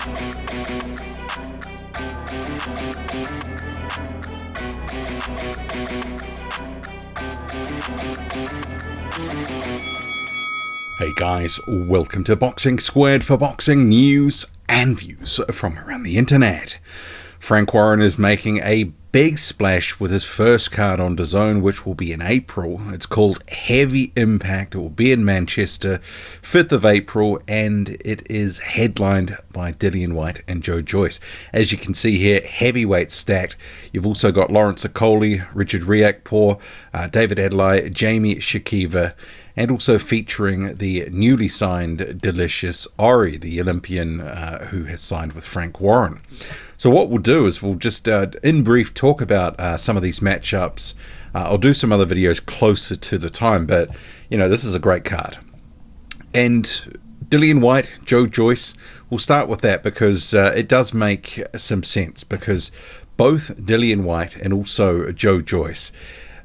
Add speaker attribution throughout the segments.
Speaker 1: Hey guys, welcome to Boxing Squared for boxing news and views from around the internet. Frank Warren is making a big splash with his first card on DAZN, which will be in April. It's called Heavy Impact. It will be in Manchester, 5th of April, and it is headlined by Dillian Whyte and Joe Joyce. As you can see here, heavyweight stacked. You've also got Lawrence Okolie, Richard Riakporhe, David Adeleye, Jeamie Tshikeva, and also featuring the newly signed Delicious Orie, the Olympian who has signed with Frank Warren. So what we'll do is we'll just, in brief, talk about some of these matchups. I'll do some other videos closer to the time, but, you know, this is a great card. And Dillian Whyte, Joe Joyce, we'll start with that because it does make some sense, because both Dillian Whyte and also Joe Joyce,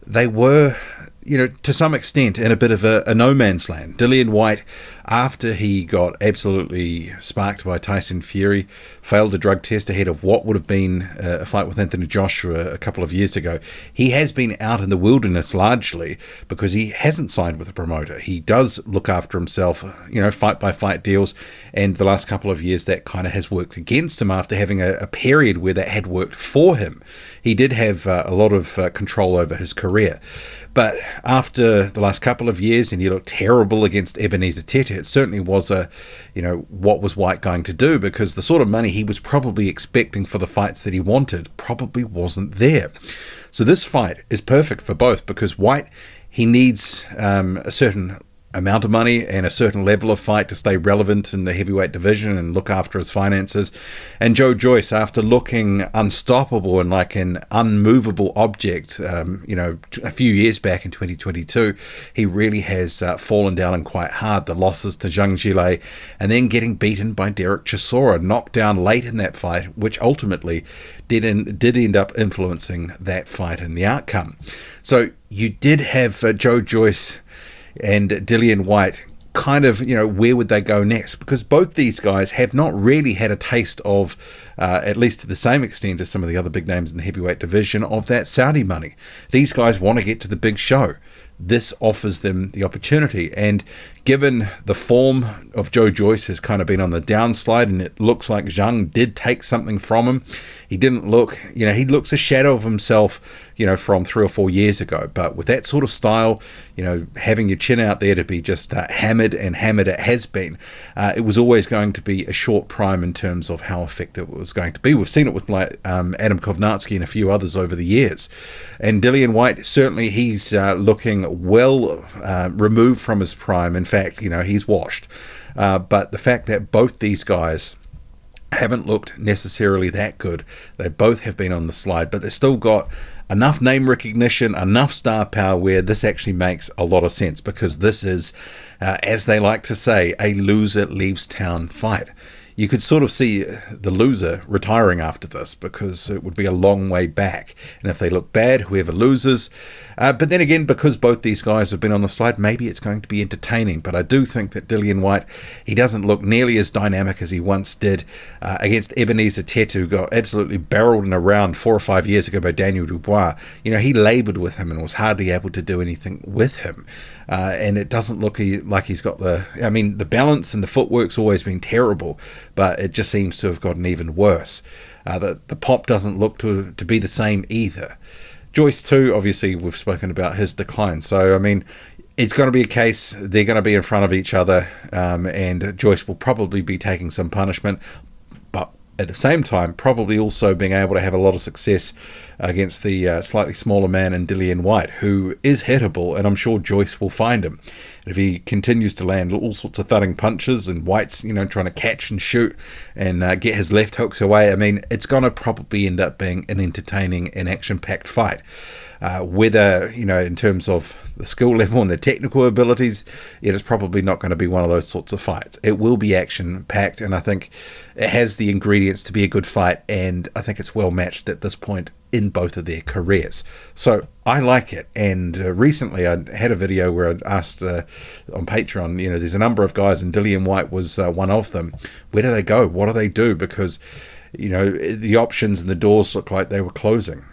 Speaker 1: they were, you know, to some extent in a bit of a no man's land. Dillian Whyte, after he got absolutely sparked by Tyson Fury, failed the drug test ahead of what would have been a fight with Anthony Joshua a couple of years ago. He has been out in the wilderness largely because he hasn't signed with a promoter. He does look after himself, you know, fight by fight deals, and the last couple of years that kind of has worked against him after having a period where that had worked for him. He did have a lot of control over his career. But after the last couple of years, and he looked terrible against Ebenezer Tete, it certainly was what was Whyte going to do? Because the sort of money he was probably expecting for the fights that he wanted probably wasn't there. So this fight is perfect for both, because Whyte, he needs a certain amount of money and a certain level of fight to stay relevant in the heavyweight division and look after his finances. And Joe Joyce, after looking unstoppable and like an unmovable object, you know, a few years back in 2022, he really has fallen down and quite hard. The losses to Zhang Jilei and then getting beaten by Derek Chisora, knocked down late in that fight, which ultimately did end up influencing that fight and the outcome. So you did have Joe Joyce and Dillian Whyte kind of, you know, where would they go next? Because both these guys have not really had a taste of, at least to the same extent as some of the other big names in the heavyweight division, of that Saudi money. These guys want to get to the big show. This offers them the opportunity, and given the form of Joe Joyce has kind of been on the downslide, and it looks like Zhang did take something from him. He didn't look, you know, he looks a shadow of himself, you know, from 3 or 4 years ago. But with that sort of style, you know, having your chin out there to be just hammered, and hammered it has been, it was always going to be a short prime in terms of how effective it was going to be. We've seen it with like Adam Kovnarski and a few others over the years. And Dillian Whyte, certainly he's looking well removed from his prime. In fact, you know, he's washed. But the fact that both these guys haven't looked necessarily that good, they both have been on the slide, but they've still got enough name recognition, enough star power where this actually makes a lot of sense, because this is, as they like to say, a loser leaves town fight. You could sort of see the loser retiring after this, because it would be a long way back. And if they look bad, whoever loses. But then again, because both these guys have been on the slide, maybe it's going to be entertaining. But I do think that Dillian Whyte, he doesn't look nearly as dynamic as he once did against Ebenezer Tete, who got absolutely barreled in a round 4 or 5 years ago by Daniel Dubois. You know, he labored with him and was hardly able to do anything with him. And it doesn't look like he's got the balance and the footwork's always been terrible, but it just seems to have gotten even worse. The pop doesn't look to be the same either. Joyce too, obviously we've spoken about his decline. So, I mean, it's going to be a case, they're going to be in front of each other, and Joyce will probably be taking some punishment, but at the same time, probably also being able to have a lot of success against the slightly smaller man in Dillian Whyte, who is hittable, and I'm sure Joyce will find him. If he continues to land all sorts of thudding punches, and White's, you know, trying to catch and shoot and get his left hooks away, I mean, it's going to probably end up being an entertaining and action-packed fight. Whether, you know, in terms of the skill level and the technical abilities, it is probably not going to be one of those sorts of fights. It will be action-packed, and I think it has the ingredients to be a good fight, and I think it's well matched at this point in both of their careers. So I like it. And recently I had a video where I'd asked on Patreon, there's a number of guys, and Dillian Whyte was one of them. Where do they go? What do they do? Because, the options and the doors look like they were closing.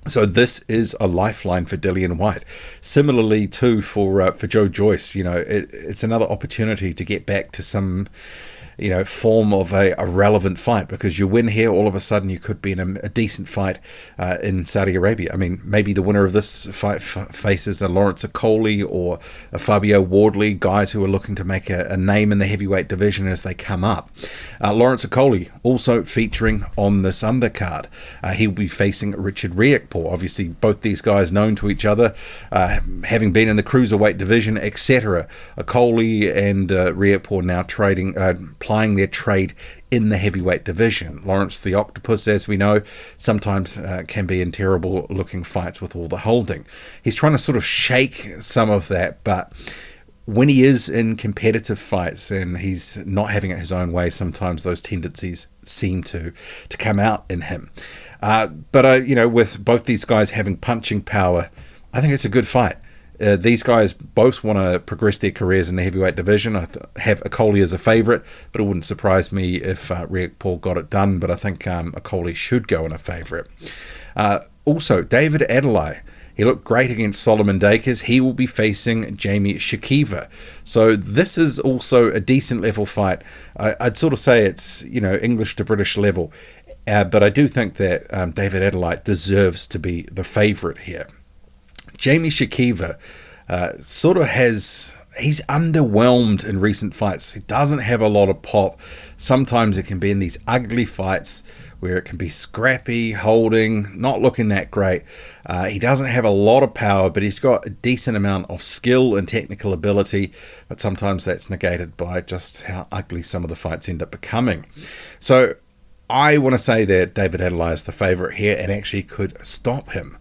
Speaker 1: So this is a lifeline for Dillian Whyte. Similarly, too, for Joe Joyce, it's another opportunity to get back to some form of a relevant fight, because you win here, all of a sudden you could be in a decent fight in Saudi Arabia. I mean, maybe the winner of this fight faces a Lawrence Okolie or a Fabio Wardley, guys who are looking to make a name in the heavyweight division as they come up. Lawrence Okolie also featuring on this undercard. He'll be facing Richard Riakporhe. Obviously, both these guys known to each other, having been in the cruiserweight division, etc. Okolie and Riakporhe now plying their trade in the heavyweight division. Lawrence the Octopus, as we know, sometimes can be in terrible looking fights with all the holding. He's trying to sort of shake some of that, but when he is in competitive fights and he's not having it his own way, sometimes those tendencies seem to come out in him. But with both these guys having punching power, I think it's a good fight. These guys both want to progress their careers in the heavyweight division. I have Okolie as a favourite, but it wouldn't surprise me if Riakporhe got it done, but I think Okolie should go in a favourite. Also, David Adeleye. He looked great against Solomon Dakers. He will be facing Jeamie Tshikeva. So this is also a decent level fight. I'd sort of say it's, English to British level. But I do think that David Adeleye deserves to be the favourite here. Jeamie Tshikeva he's underwhelmed in recent fights. He doesn't have a lot of pop. Sometimes it can be in these ugly fights where it can be scrappy, holding, not looking that great. He doesn't have a lot of power, but he's got a decent amount of skill and technical ability, but sometimes that's negated by just how ugly some of the fights end up becoming. So I want to say that David Adeleye is the favourite here and actually could stop him.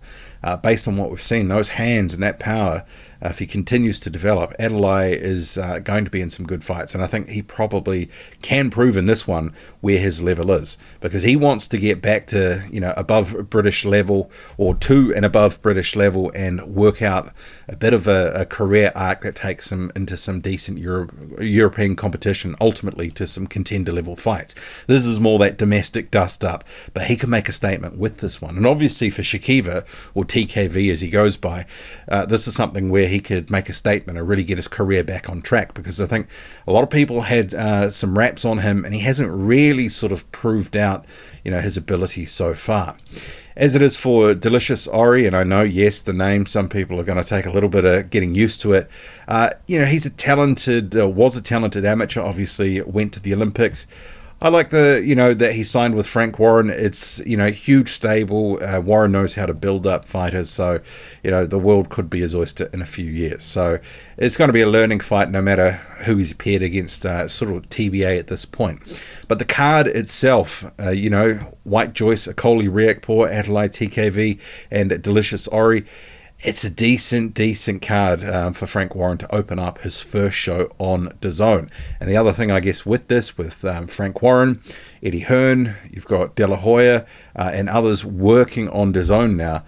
Speaker 1: Based on what we've seen, those hands and that power, if he continues to develop, Adeleye is going to be in some good fights. And I think he probably can prove in this one where his level is, because he wants to get back to, above British level or to and above British level and work out a bit of a career arc that takes him into some decent European competition, ultimately to some contender level fights. This is more that domestic dust up, but he can make a statement with this one. And obviously for Tshikeva, or TKV as he goes by, this is something where he could make a statement and really get his career back on track, because I think a lot of people had some raps on him and he hasn't really sort of proved out his ability so far. As it is for Delicious Orie, and I know, yes, the name, some people are going to take a little bit of getting used to it. He's was a talented amateur, obviously went to the Olympics. I like that he signed with Frank Warren. It's, huge stable. Warren knows how to build up fighters. So, the world could be his oyster in a few years. So it's going to be a learning fight no matter who he's paired against, sort of TBA at this point. But the card itself, Whyte, Joyce, Okolie, Riakporhe, Adelay, TKV, and Delicious Orie. It's a decent card for Frank Warren to open up his first show on DAZN. And the other thing, I guess, with this, with Frank Warren, Eddie Hearn, you've got Adeleye, and others working on DAZN now,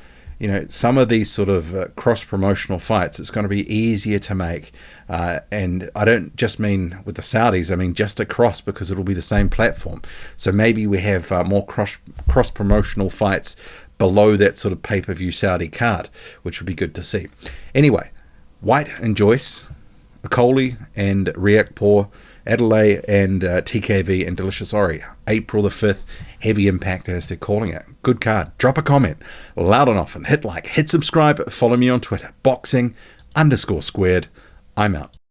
Speaker 1: some of these sort of cross-promotional fights, it's going to be easier to make. And I don't just mean with the Saudis, I mean just across, because it'll be the same platform. So maybe we have more cross-promotional fights below that sort of pay-per-view Saudi card, which would be good to see. Anyway, Whyte and Joyce, Okolie and Riakporhe, Adelay and TKV and Delicious Orie. April the 5th, Heavy Impact as they're calling it. Good card. Drop a comment loud and often. Hit like, hit subscribe, follow me on Twitter. Boxing_squared. I'm out.